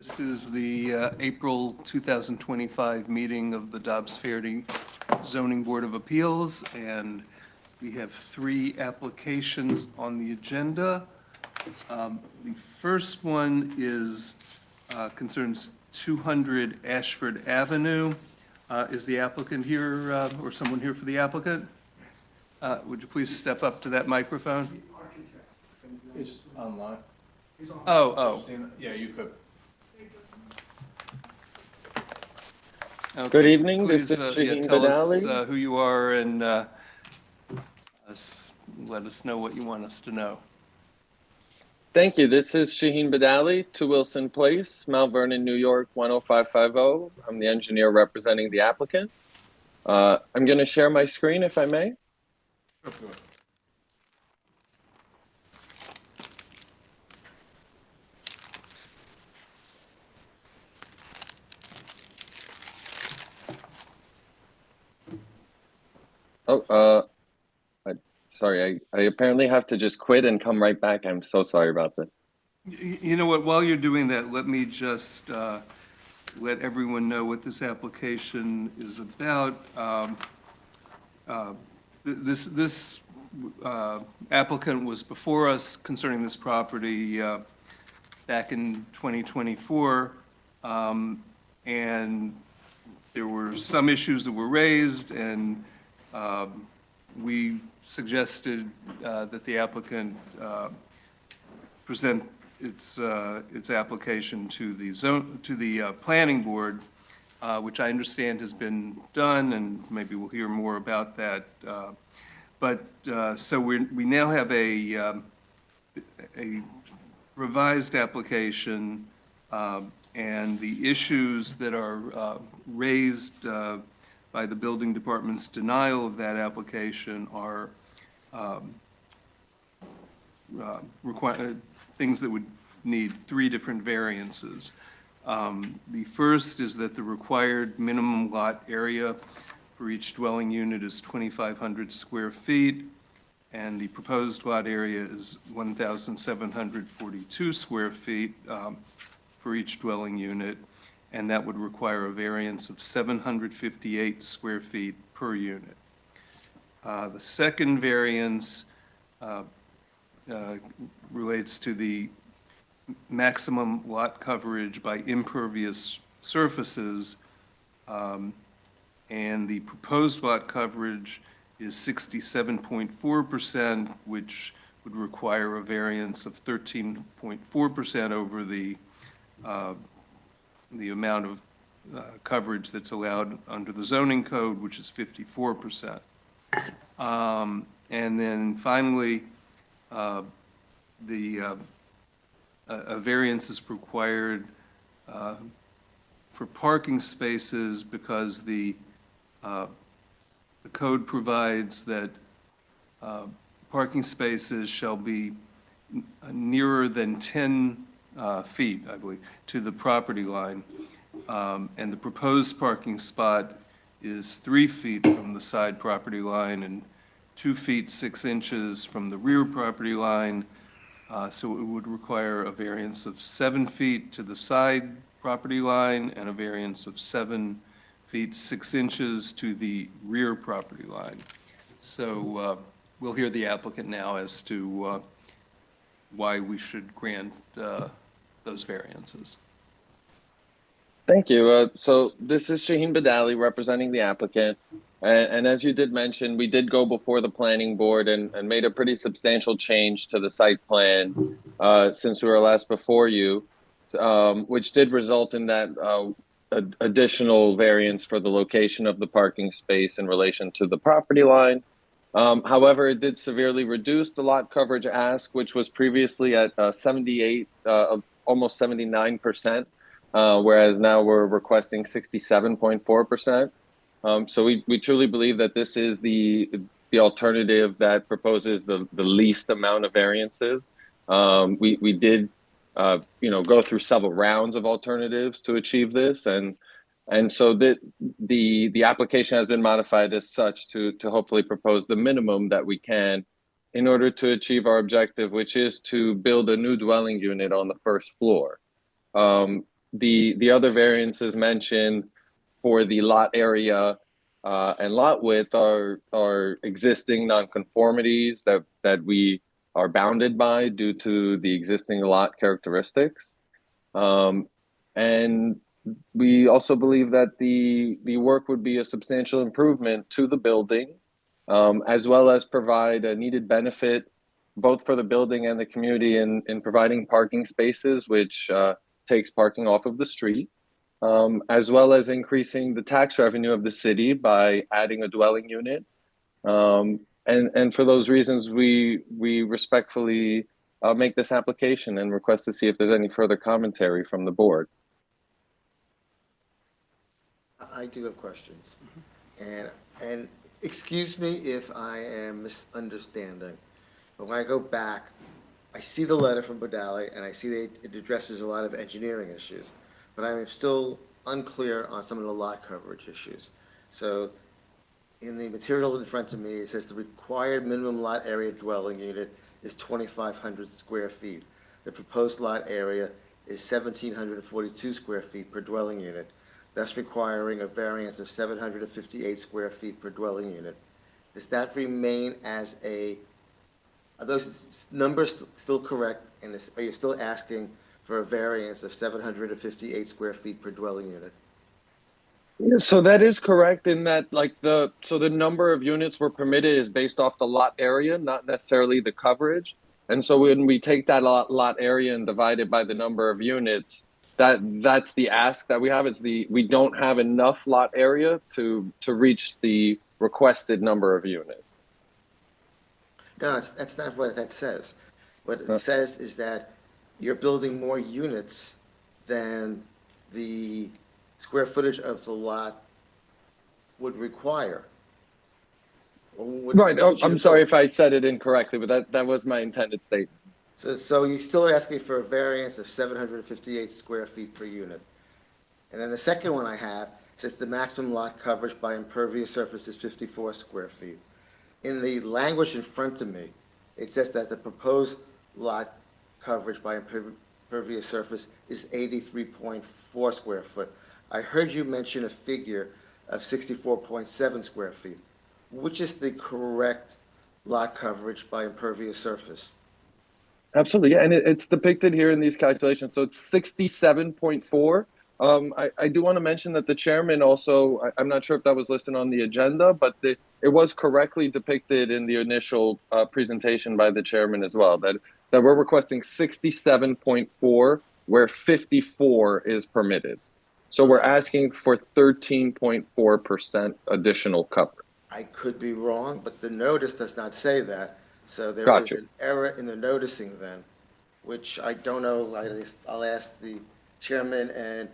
This is the April 2025 meeting of the Dobbs-Fairty Zoning Board of Appeals, and we have three applications on the agenda. The first one is concerns 200 Ashford Avenue. Is the applicant here, or someone here for the applicant? Would you please step up to that microphone? It's online. Oh. Yeah, you could. Okay. Good evening, Please, this is Shaheen tell Badali. us who you are and let us know what you want us to know. Thank you. This is Shaheen Badali, 2 Wilson Place, Mount Vernon, New York, 10550. I'm the engineer representing the applicant. I'm going to share my screen if I may. Sorry, I apparently have to just quit and come right back. I'm so sorry about this. You know what, while you're doing that, let me just let everyone know what this application is about. This applicant was before us concerning this property back in 2024, and there were some issues that were raised, and we suggested that the applicant present its application to the planning board, which I understand has been done, and maybe we'll hear more about that. So we now have a revised application, and the issues that are raised by the building department's denial of that application are things that would need 3 different variances. The first is that the required minimum lot area for each dwelling unit is 2,500 square feet, and the proposed lot area is 1,742 square feet for each dwelling unit, and that would require a variance of 758 square feet per unit. The second variance relates to the maximum lot coverage by impervious surfaces, and the proposed lot coverage is 67.4%, which would require a variance of 13.4% over the amount of coverage that's allowed under the zoning code, which is 54%. And then finally, a variance is required for parking spaces because the code provides that parking spaces shall be nearer than 10 feet, I believe, to the property line. And the proposed parking spot is 3 feet from the side property line and 2 feet 6 inches from the rear property line. So it would require a variance of 7 feet to the side property line and a variance of 7 feet 6 inches to the rear property line. So we'll hear the applicant now as to why we should grant those variances. Thank you. So this is Shaheen Badali representing the applicant. And as you did mention, we did go before the planning board and made a pretty substantial change to the site plan since we were last before you, which did result in that additional variance for the location of the parking space in relation to the property line. However, it did severely reduce the lot coverage ask, which was previously at 78, almost 79%, whereas now we're requesting 67.4%. So we truly believe that this is the alternative that proposes the least amount of variances. We did go through several rounds of alternatives to achieve this, and so the application has been modified as such to hopefully propose the minimum that we can in order to achieve our objective, which is to build a new dwelling unit on the first floor. the other variances mentioned for the lot area and lot width are existing nonconformities that we are bounded by due to the existing lot characteristics. And we also believe that the work would be a substantial improvement to the building, as well as provide a needed benefit both for the building and the community in providing parking spaces, which takes parking off of the street, as well as increasing the tax revenue of the city by adding a dwelling unit. And for those reasons, we respectfully make this application and request to see if there's any further commentary from the board. I do have questions. And excuse me if I am misunderstanding, but when I go back, I see the letter from Bodali and I see that it addresses a lot of engineering issues, but I'm still unclear on some of the lot coverage issues. So in the material in front of me, it says the required minimum lot area dwelling unit is 2,500 square feet. The proposed lot area is 1,742 square feet per dwelling unit, thus requiring a variance of 758 square feet per dwelling unit. Does that remain as are those numbers still correct? And are you still asking for a variance of 758 square feet per dwelling unit? So that is correct in that, so the number of units we're permitted is based off the lot area, not necessarily the coverage. And so when we take that lot area and divide it by the number of units, that's the ask that we have. We don't have enough lot area to reach the requested number of units. No, that's not what that says. What it says is that you're building more units than the square footage of the lot would require. Right. I'm sorry if I said it incorrectly, but that was my intended statement. So you're still asking for a variance of 758 square feet per unit. And then the second one I have says the maximum lot coverage by impervious surface is 54 square feet. In the language in front of me, it says that the proposed lot coverage by impervious surface is 83.4 square foot. I heard you mention a figure of 64.7 square feet. Which is the correct lot coverage by impervious surface? Absolutely, yeah, and it's depicted here in these calculations. So it's 67.4. I do want to mention that the chairman also, I'm not sure if that was listed on the agenda, but it was correctly depicted in the initial presentation by the chairman as well, that we're requesting 67.4 where 54 is permitted. So we're asking for 13.4% additional coverage. I could be wrong, but the notice does not say that. So there is Gotcha. an error in the noticing then, which I don't know. I'll ask the chairman and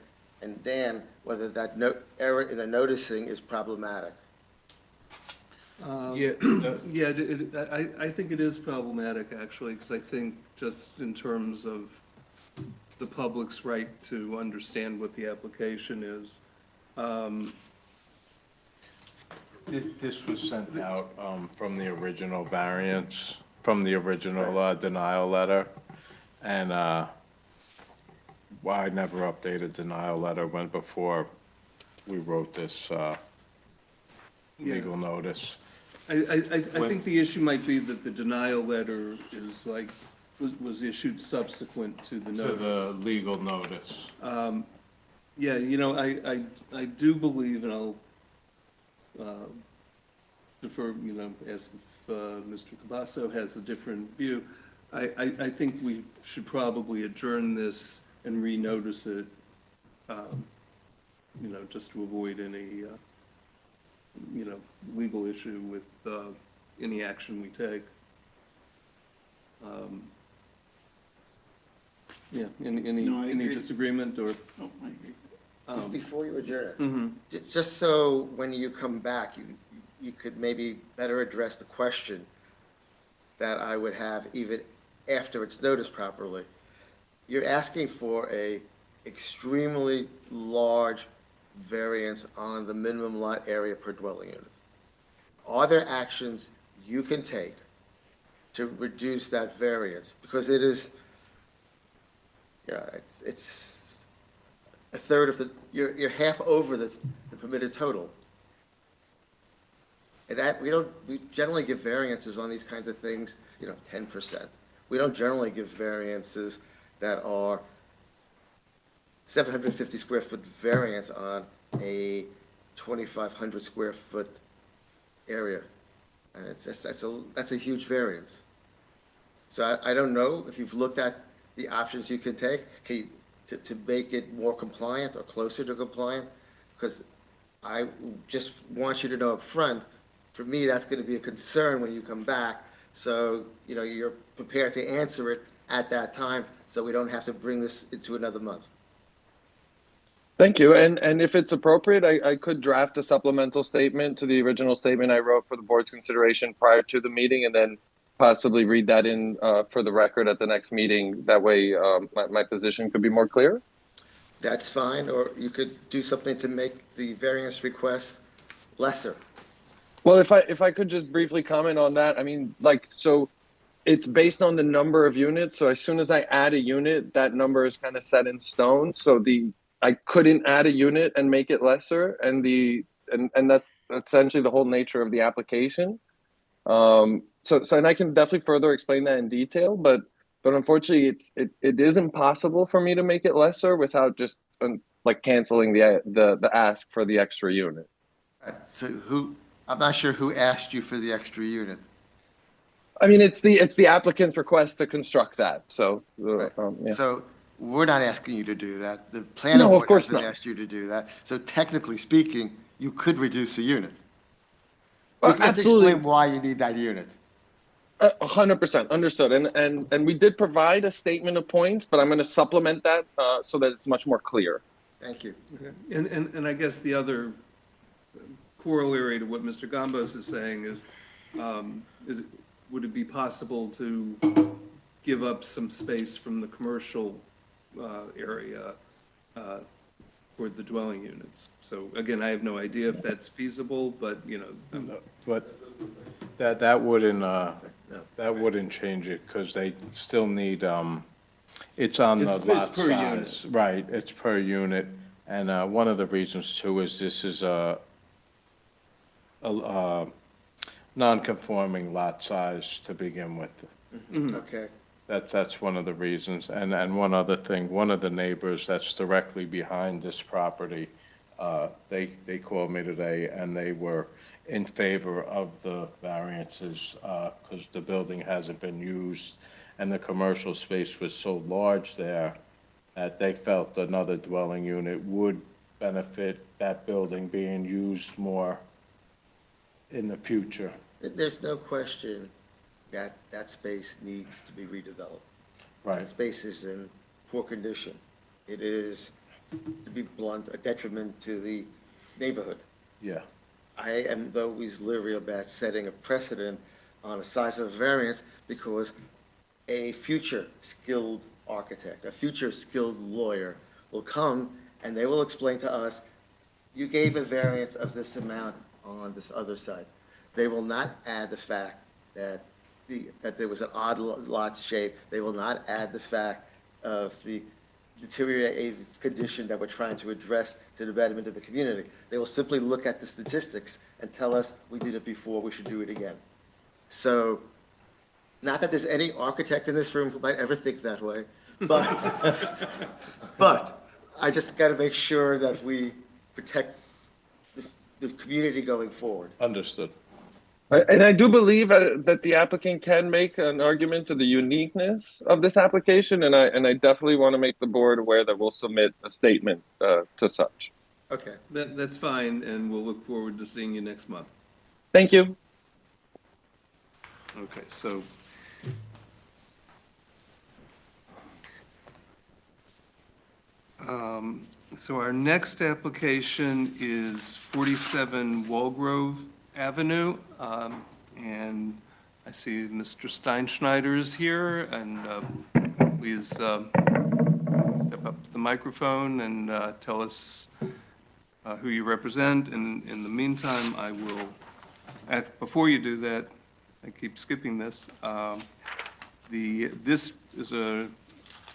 Dan whether that error in the noticing is problematic. Yeah, I think it is problematic, actually, because I think just in terms of the public's right to understand what the application is. This was sent out from the original variance, from the original denial letter. And I never updated denial letter went before we wrote this legal notice. I think the issue might be that the denial letter is was issued subsequent to the notice. To the legal notice. Yeah, I do believe, and I'll defer, ask if Mr. Cabasso has a different view. I think we should probably adjourn this and renotice it, just to avoid any, legal issue with any action we take. Yeah, any disagreement or? No, I agree. Before you adjourn it, just so when you come back, you could maybe better address the question that I would have even after it's noticed properly. You're asking for a extremely large variance on the minimum lot area per dwelling unit. Are there actions you can take to reduce that variance? Because it is, it's a third of the, you're half over the permitted total. And that, we generally give variances on these kinds of things, 10%. We don't generally give variances that are 750 square foot variance on a 2,500 square foot area. And that's a huge variance. So I don't know if you've looked at the options you can take to make it more compliant or closer to compliant, because I just want you to know up front, for me, that's going to be a concern when you come back. So, you're prepared to answer it at that time, so we don't have to bring this into another month. Thank you. And if it's appropriate, I could draft a supplemental statement to the original statement I wrote for the board's consideration prior to the meeting, and then possibly read that in for the record at the next meeting. That way my position could be more clear. That's fine, or you could do something to make the variance request lesser. Well, if I could just briefly comment on that, I mean, so it's based on the number of units. So as soon as I add a unit, that number is kind of set in stone. So I couldn't add a unit and make it lesser, and that's essentially the whole nature of the application. And I can definitely further explain that in detail, but unfortunately, it is impossible for me to make it lesser without just canceling the ask for the extra unit. So I'm not sure who asked you for the extra unit. I mean, it's the applicant's request to construct that. So, yeah. So we're not asking you to do that. The planning No, of board course hasn't not. asked you to do that. So technically speaking, you could reduce a unit. Well, Let's absolutely. explain why you need that unit. 100% understood. And we did provide a statement of points, but I'm going to supplement that so that it's much more clear. Thank you. Okay. And I guess the other corollary to what Mr. Gambos is saying is would it be possible to give up some space from the commercial area for the dwelling units? So again, I have no idea if that's feasible, but But that wouldn't change it, because they still need, it's on the It's lot per unit. size. Right, it's per unit. And one of the reasons too is this is a non-conforming lot size to begin with. Okay. That's one of the reasons. And one other thing, one of the neighbors that's directly behind this property, they called me today and they were in favor of the variances because the building hasn't been used and the commercial space was so large there that they felt another dwelling unit would benefit that building being used more in the future. There's no question that that space needs to be redeveloped. Right. That space is in poor condition. It is, to be blunt, a detriment to the neighborhood. Yeah. I am always leery about setting a precedent on a size of a variance because a future skilled architect, a future skilled lawyer will come and they will explain to us, you gave a variance of this amount on this other side. They will not add the fact that there was an odd lot shape. They will not add the fact of the deteriorated condition that we're trying to address to the betterment of the community. They will simply look at the statistics and tell us we did it before, we should do it again. So, not that there's any architect in this room who might ever think that way, but I just got to make sure that we protect the community going forward. Understood. And I do believe that the applicant can make an argument to the uniqueness of this application, and I definitely want to make the board aware that we'll submit a statement to such. Okay. that's fine, and we'll look forward to seeing you next month. Thank you. Okay, so our next application is 47 Walgrove Avenue, and I see Mr. Steinschneider is here, and please step up to the microphone and tell us who you represent. And in the meantime, I will, before you do that, I keep skipping this. This is a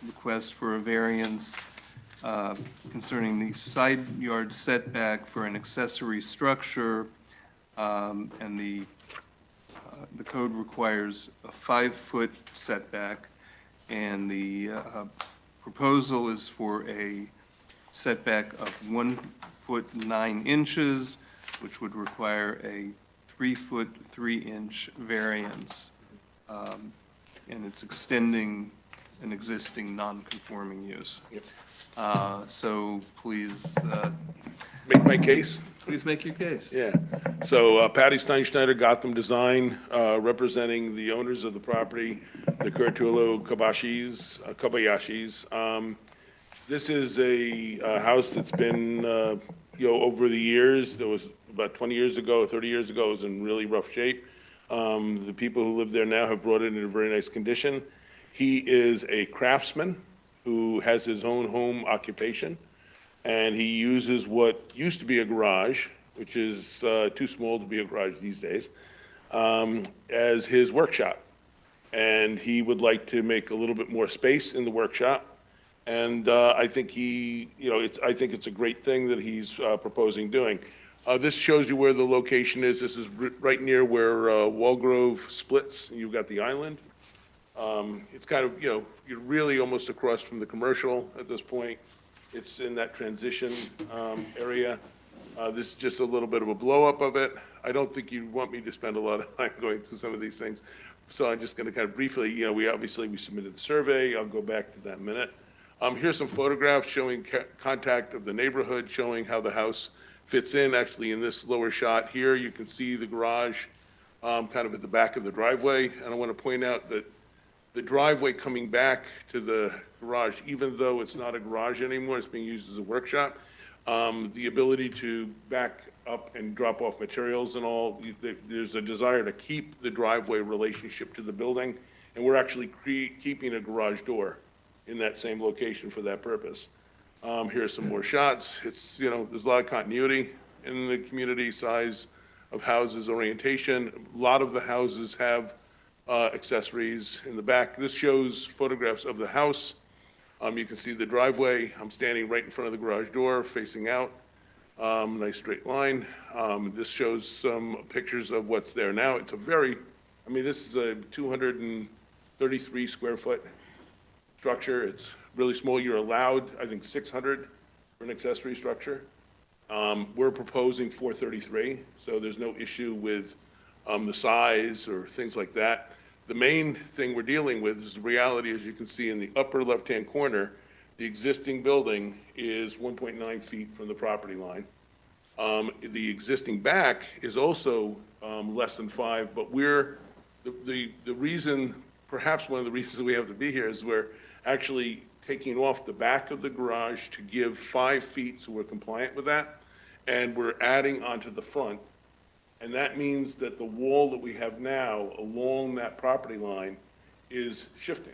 request for a variance concerning the side yard setback for an accessory structure, and the code requires a 5-foot setback, and the proposal is for a setback of 1 foot 9 inches, which would require a 3-foot 3-inch variance. And it's extending an existing non-conforming use. So please, Make my case? please make your case. Yeah. So Patty Steinschneider, Gotham Design, representing the owners of the property, the Kurtulu Kobayashis. This is a house that's been, over the years, there was about 20 years ago, 30 years ago, it was in really rough shape. The people who live there now have brought it in a very nice condition. He is a craftsman who has his own home occupation, and he uses what used to be a garage, which is too small to be a garage these days, as his workshop. And he would like to make a little bit more space in the workshop. And I think I think it's a great thing that he's proposing doing. This shows you where the location is. This is right near where Walgrove splits. You've got the island. It's kind of, you're really almost across from the commercial at this point. It's in that transition area. This is just a little bit of a blow-up of it. I don't think you want me to spend a lot of time going through some of these things. So I'm just going to kind of briefly, we submitted the survey. I'll go back to that in a minute. Here's some photographs showing contact of the neighborhood, showing how the house fits in. Actually, in this lower shot here, you can see the garage kind of at the back of the driveway. And I want to point out that the driveway coming back to the garage, even though it's not a garage anymore, it's being used as a workshop, the ability to back up and drop off materials and all, there's a desire to keep the driveway relationship to the building, and we're actually keeping a garage door in that same location for that purpose. Here's some more shots. It's, there's a lot of continuity in the community, size of houses, orientation. A lot of the houses have accessories in the back. This shows photographs of the house. You can see the driveway. I'm standing right in front of the garage door, facing out. Nice straight line. This shows some pictures of what's there now. It's this is a 233 square foot structure. It's really small. You're allowed, I think, 600 for an accessory structure. We're proposing 433, so there's no issue with the size or things like that. The main thing we're dealing with is the reality, as you can see in the upper left-hand corner, the existing building is 1.9 feet from the property line. The existing back is also less than 5, but the reason, perhaps one of the reasons we have to be here is we're actually taking off the back of the garage to give 5 feet, so we're compliant with that, and we're adding onto the front. And that means that the wall that we have now along that property line is shifting.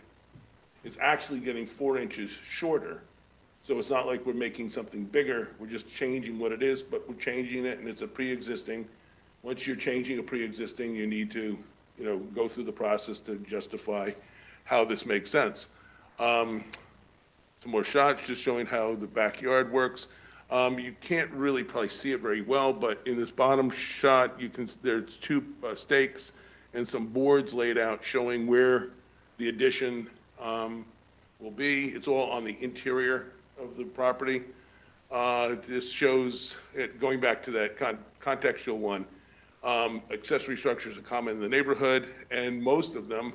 It's actually getting 4 inches shorter. So it's not like we're making something bigger, we're just changing what it is, but we're changing it, and it's a pre-existing. Once you're changing a pre-existing, you need to, go through the process to justify how this makes sense. Some more shots just showing how the backyard works. You can't really probably see it very well, but in this bottom shot, there's 2 stakes and some boards laid out showing where the addition will be. It's all on the interior of the property. This shows it, going back to that contextual one, accessory structures are common in the neighborhood, and most of them,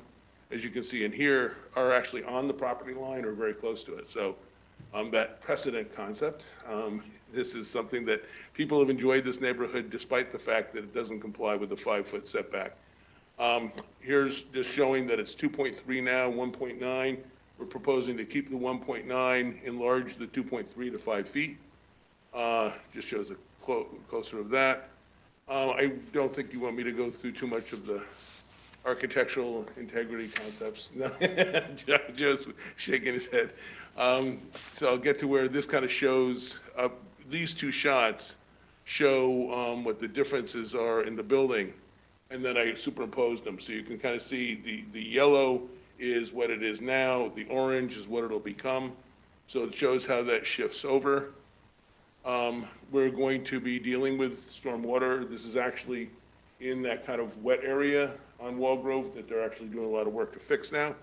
as you can see in here, are actually on the property line or very close to it. So that precedent concept, this is something that people have enjoyed this neighborhood despite the fact that it doesn't comply with the 5-foot setback. Here's just showing that it's 2.3 now, 1.9. We're proposing to keep the 1.9, enlarge the 2.3 to 5 feet. Just shows a closer of that. I don't think you want me to go through too much of the architectural integrity concepts. No, Joe's shaking his head. So I'll get to where this kind of shows, these 2 shots show what the differences are in the building, and then I superimposed them. So you can kind of see the yellow is what it is now, the orange is what it'll become. So it shows how that shifts over. We're going to be dealing with stormwater. This is actually in that kind of wet area on Walgrove that they're actually doing a lot of work to fix now,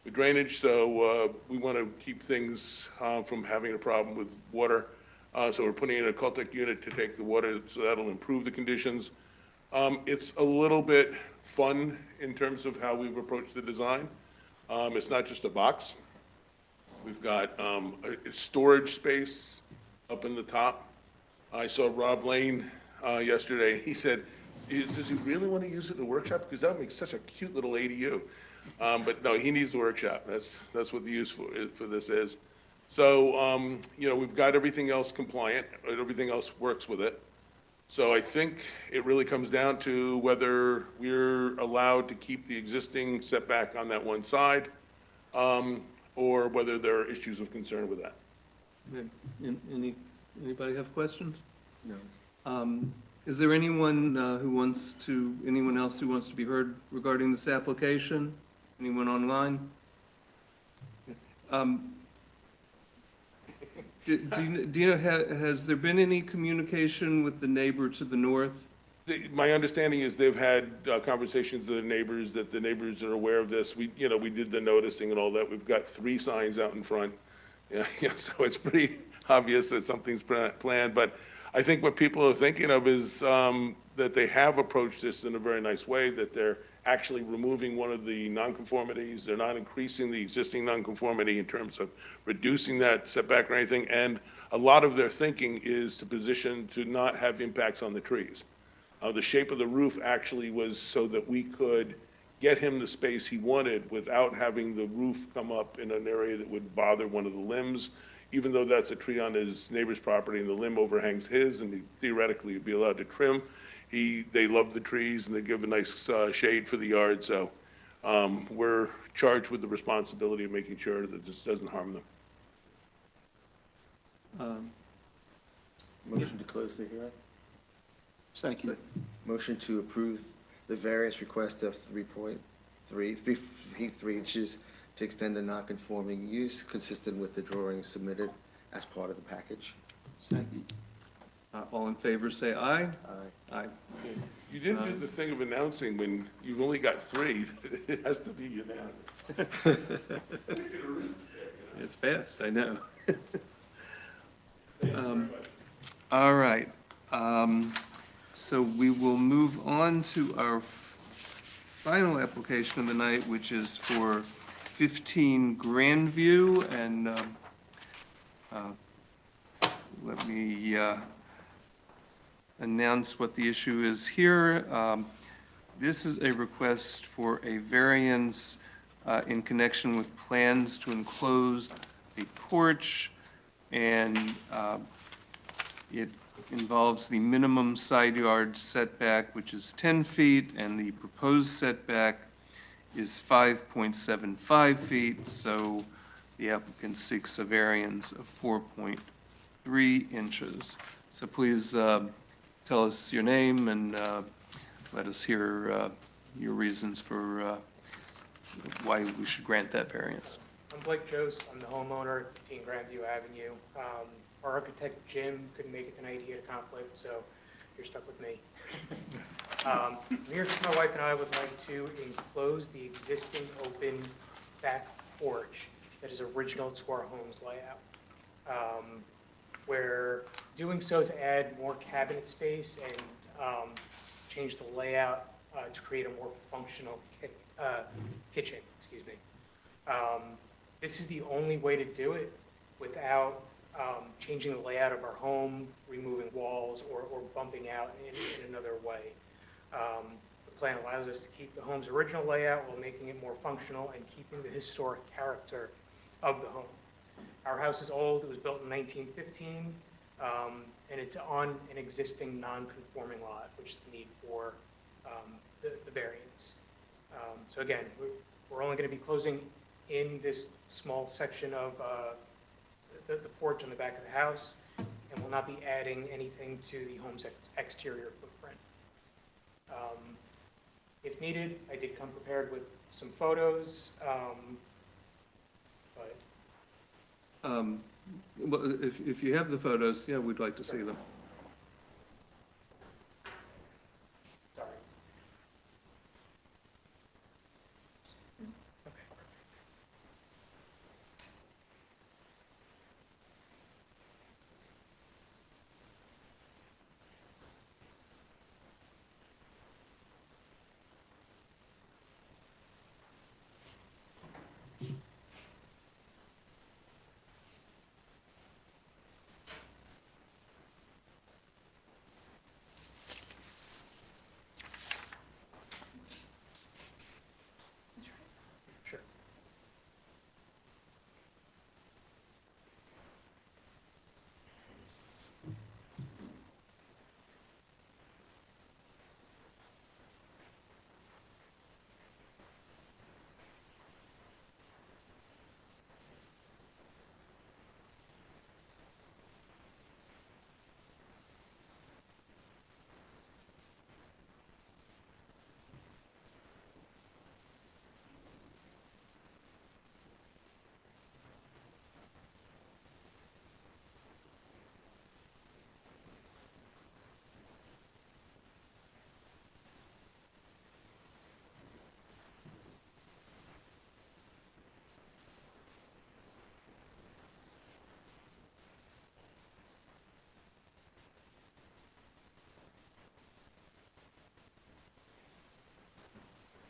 the drainage. So we want to keep things from having a problem with water. So we're putting in a Cultec unit to take the water, so that'll improve the conditions. It's a little bit fun in terms of how we've approached the design. It's not just a box. We've got a storage space up in the top. I saw Rob Lane yesterday. He said, does he really want to use it in the workshop? Because that makes such a cute little ADU. But no, he needs the workshop. That's what the use for this is. So, you know, we've got everything else compliant. Everything else works with it. So I think it really comes down to whether we're allowed to keep the existing setback on that one side, or whether there are issues of concern with that. Okay. Anybody have questions? No. Is there anyone anyone else who wants to be heard regarding this application? Anyone online? Do you know, has there been any communication with the neighbor to the north? My understanding is they've had conversations with the neighbors, that the neighbors are aware of this. We did the noticing and all that. We've got 3 signs out in front. Yeah, so it's pretty obvious that something's planned. But I think what people are thinking of is that they have approached this in a very nice way, that they're actually removing one of the nonconformities. They're not increasing the existing nonconformity in terms of reducing that setback or anything. And a lot of their thinking is to position to not have impacts on the trees. The shape of the roof actually was so that we could get him the space he wanted without having the roof come up in an area that would bother one of the limbs, even though that's a tree on his neighbor's property and the limb overhangs his, and he theoretically would be allowed to trim. They love the trees and they give a nice shade for the yard, so we're charged with the responsibility of making sure that this doesn't harm them. Motion to close the hearing? Second. Motion to approve the variance request of 3 feet 3 inches to extend the non-conforming use consistent with the drawings submitted as part of the package. Second. All in favor, say aye. Aye. Aye. You didn't do the thing of announcing when you've only got 3, it has to be unanimous. It's fast, I know. All right. So we will move on to our final application of the night, which is for 15 Grandview. And let me announce what the issue is here. This is a request for a variance in connection with plans to enclose a porch, and it involves the minimum side yard setback, which is 10 feet, and the proposed setback is 5.75 feet, so the applicant seeks a variance of 4.3 inches. So please tell us your name and let us hear your reasons for why we should grant that variance. I'm Blake Jost. I'm the homeowner at 15 Grandview Avenue. Our architect, Jim, couldn't make it tonight. He had a conflict, so you're stuck with me. I'm here because my wife and I would like to enclose the existing open back porch that is original to our home's layout. We're doing so to add more cabinet space and change the layout to create a more functional kitchen. Excuse me. This is the only way to do it without changing the layout of our home, removing walls, or bumping out in another way. The plan allows us to keep the home's original layout while making it more functional and keeping the historic character of the home. Our house is old. It was built in 1915, and it's on an existing non-conforming lot, which is the need for the variance. So again, we're only going to be closing in this small section of the porch on the back of the house, and will not be adding anything to the home's exterior footprint. If needed, I did come prepared with some photos, but Well, if you have the photos, yeah, we'd like to see them. Sorry. Okay. Sure.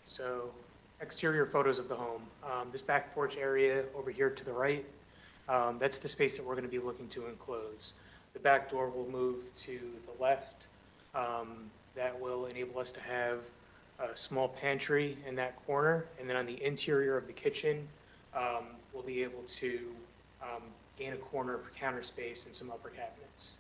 So exterior photos of the home. This back porch area over here to the right, that's the space that we're going to be looking to enclose. The back door will move to the left. That will enable us to have a small pantry in that corner. And then on the interior of the kitchen, we'll be able to gain a corner for counter space and some upper cabinets.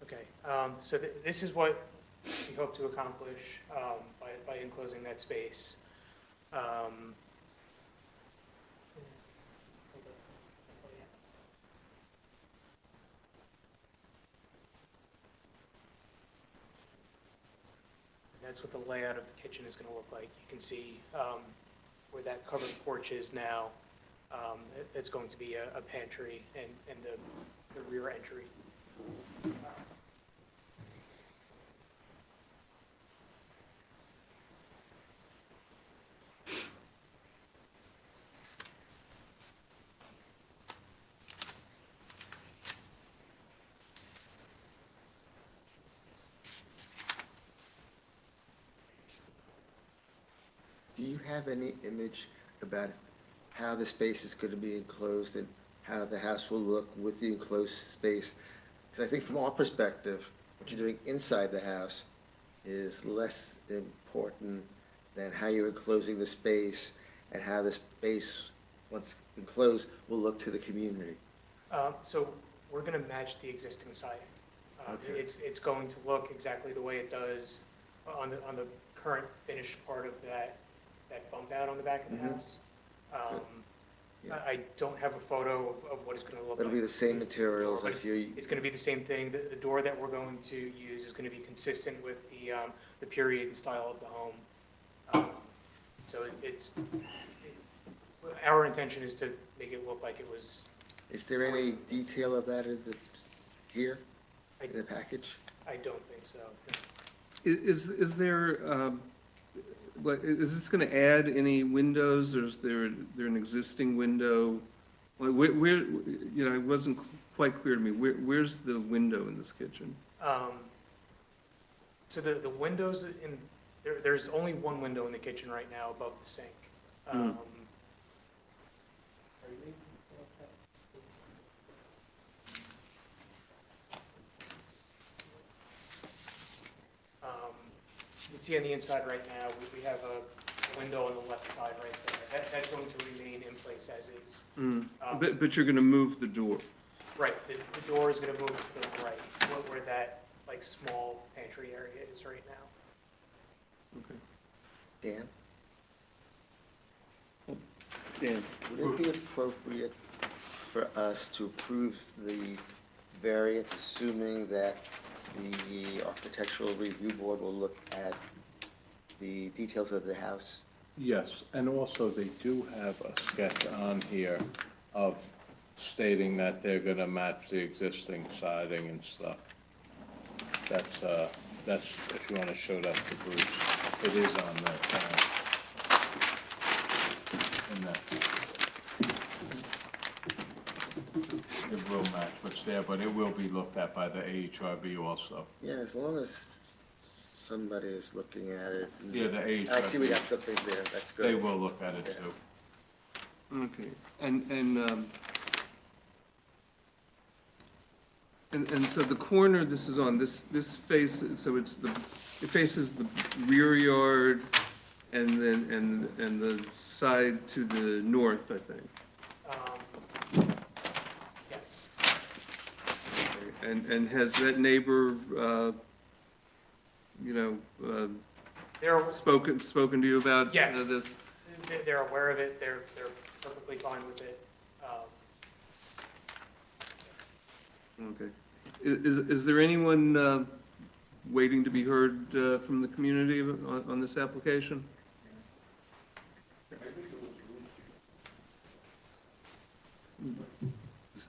Okay, so this is what we hope to accomplish by enclosing that space. That's what the layout of the kitchen is going to look like. You can see where that covered porch is now. It's going to be a pantry and the rear entry. Do you have any image about how the space is going to be enclosed and how the house will look with the enclosed space? Because I think from our perspective, what you're doing inside the house is less important than how you're enclosing the space and how the space, once enclosed, will look to the community. So we're going to match the existing siding. Okay. It's going to look exactly the way it does on the current finished part of that bump out on the back of the Mhm. house. Good. Yeah. I don't have a photo of what it's going to look like. It'll be the same materials But as you. It's going to be the same thing. The door that we're going to use is going to be consistent with the period and style of the home. So our intention is to make it look like it was. Is there any detail of that here I in the package? I don't think so. Is there, is this going to add any windows, or is there an existing window? Where, it wasn't quite clear to me. Where's the window in this kitchen? So the windows there's only one window in the kitchen right now above the sink. Are you able to pull up that? see on the inside right now, we have a window on the left side right there. That's going to remain in place as is. But you're going to move the door. Right, the door is gonna move to the right, where that, like, small pantry area is right now. Okay. Dan, Dan? would it be appropriate for us to approve the variance, assuming that the architectural review board will look at the details of the house? Yes, and also they do have a sketch on here of stating that they're gonna match the existing siding and stuff. That's, if you wanna show that to Bruce, it is on that plan. And that. It will match what's there, but it will be looked at by the AHRB also. Yeah, as long as somebody is looking at it. Yeah, the AHRB. I see we got something there, that's good. They will look at it too. Okay, and so the corner this is on, this face, so it faces the rear yard and then, and the side to the north, I think. Yes. And has that neighbor, They're, spoken to you about Yes. this? they're aware of it, they're perfectly fine with it. Okay. Is there anyone waiting to be heard from the community on this application?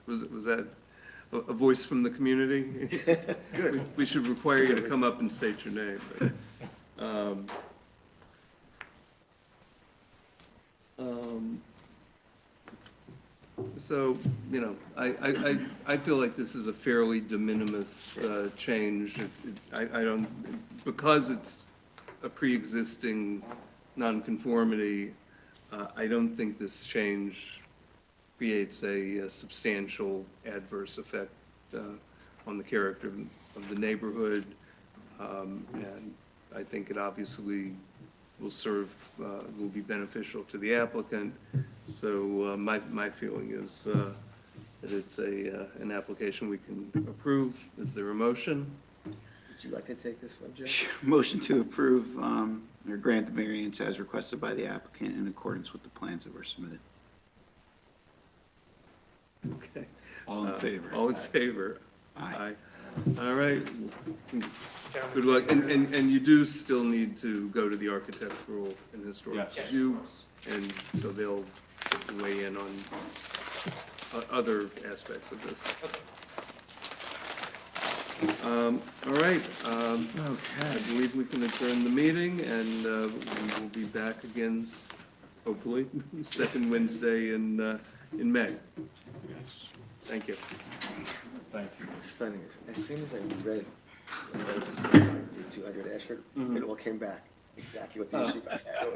Was that a voice from the community? Good. We should require you to come up and state your name. But, so, I feel like this is a fairly de minimis change. I don't, because it's a pre-existing nonconformity, I don't think this change creates a substantial adverse effect on the character of the neighborhood. And I think it obviously will serve, will be beneficial to the applicant. So my feeling is that it's an application we can approve. Is there a motion? Would you like to take this one, Jim? Motion to approve or grant the variance as requested by the applicant in accordance with the plans that were submitted. Okay. All in favor? All in favor? Aye. All right. Gentlemen, Good luck. And you do still need to go to the architectural and historic Yes. review, and so they'll weigh in on other aspects of this. All right. I believe we can adjourn the meeting, and we will be back again, hopefully, second Wednesday in May. Yes, Thank you. thank you. It's funny, as soon as I read the 200 Ashford, it all came back, exactly what the issue I had was.